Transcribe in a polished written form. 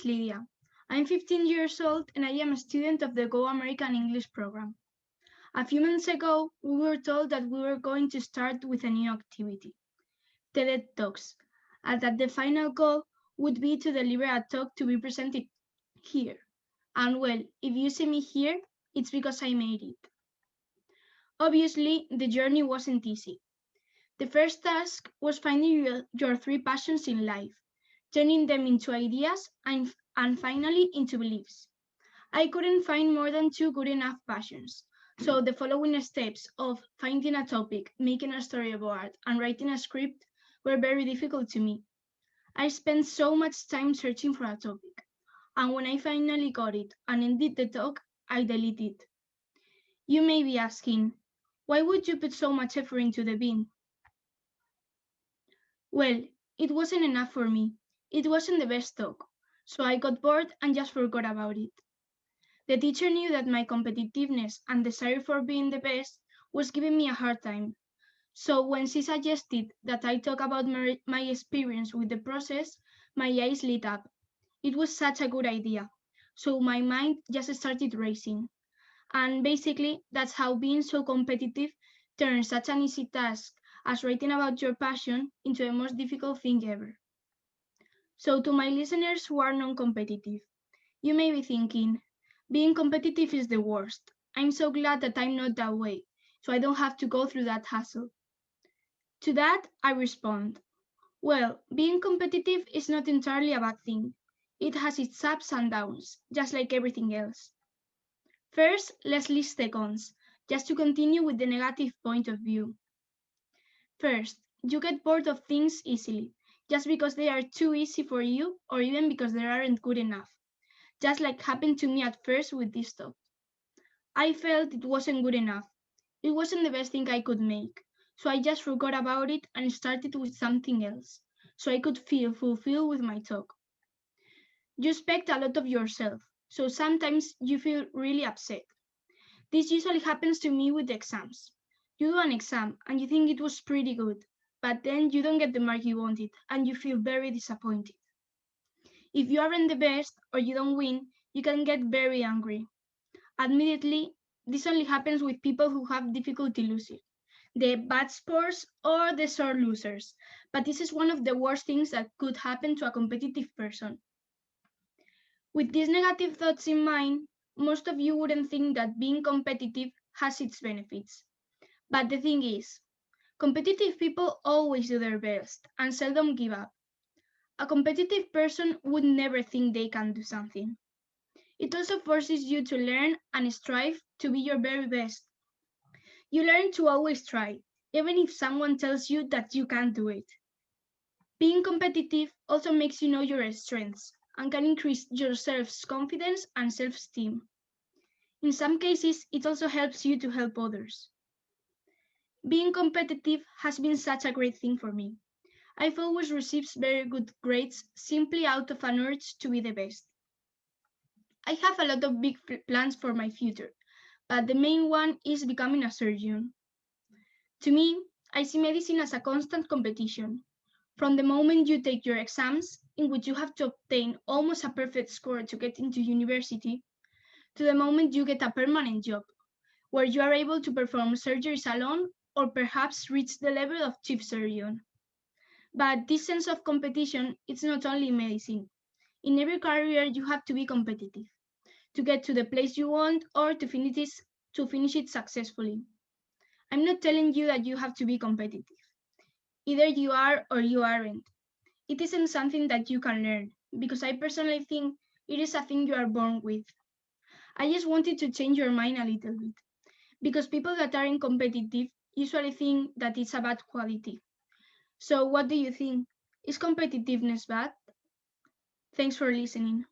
is Lydia. I'm 15 years old and I am a student of the Go American English program. A few months ago, we were told that we were going to start with a new activity, TED Talks, and that the final goal would be to deliver a talk to be presented here. And well, if you see me here, it's because I made it. Obviously, the journey wasn't easy. The first task was finding your three passions in life, turning them into ideas and finally into beliefs. I couldn't find more than two good enough passions, so the following steps of finding a topic, making a storyboard, and writing a script were very difficult to me. I spent so much time searching for a topic, and when I finally got it and ended the talk, I deleted it. You may be asking, why would you put so much effort into the bin? Well, it wasn't enough for me. It wasn't the best talk, so I got bored and just forgot about it. The teacher knew that my competitiveness and desire for being the best was giving me a hard time. So when she suggested that I talk about my experience with the process, my eyes lit up. It was such a good idea. So my mind just started racing. And basically, that's how being so competitive turns such an easy task as writing about your passion into the most difficult thing ever. So to my listeners who are non-competitive, you may be thinking, being competitive is the worst. I'm so glad that I'm not that way, so I don't have to go through that hassle. To that, I respond, well, being competitive is not entirely a bad thing. It has its ups and downs, just like everything else. First, let's list the cons, just to continue with the negative point of view. First, you get bored of things easily, just because they are too easy for you or even because they aren't good enough. Just like happened to me at first with this talk. I felt it wasn't good enough. It wasn't the best thing I could make. So I just forgot about it and started with something else, so I could feel fulfilled with my talk. You expect a lot of yourself, so sometimes you feel really upset. This usually happens to me with exams. You do an exam and you think it was pretty good, but then you don't get the mark you wanted and you feel very disappointed. If you aren't the best or you don't win, you can get very angry. Admittedly, this only happens with people who have difficulty losing, the bad sports or the sore losers, but this is one of the worst things that could happen to a competitive person. With these negative thoughts in mind, most of you wouldn't think that being competitive has its benefits. But the thing is, competitive people always do their best and seldom give up. A competitive person would never think they can do something. It also forces you to learn and strive to be your very best. You learn to always try, even if someone tells you that you can't do it. Being competitive also makes you know your strengths and can increase your self-confidence and self-esteem. In some cases, it also helps you to help others. Being competitive has been such a great thing for me. I've always received very good grades simply out of an urge to be the best. I have a lot of big plans for my future, but the main one is becoming a surgeon. To me, I see medicine as a constant competition. From the moment you take your exams, in which you have to obtain almost a perfect score to get into university, to the moment you get a permanent job, where you are able to perform surgeries alone or perhaps reach the level of chief surgeon. But this sense of competition is not only in medicine. In every career, you have to be competitive to get to the place you want or to finish it successfully. I'm not telling you that you have to be competitive. Either you are or you aren't. It isn't something that you can learn, because I personally think it is a thing you are born with. I just wanted to change your mind a little bit, because people that aren't competitive usually think that it's a bad quality. So what do you think? Is competitiveness bad? Thanks for listening.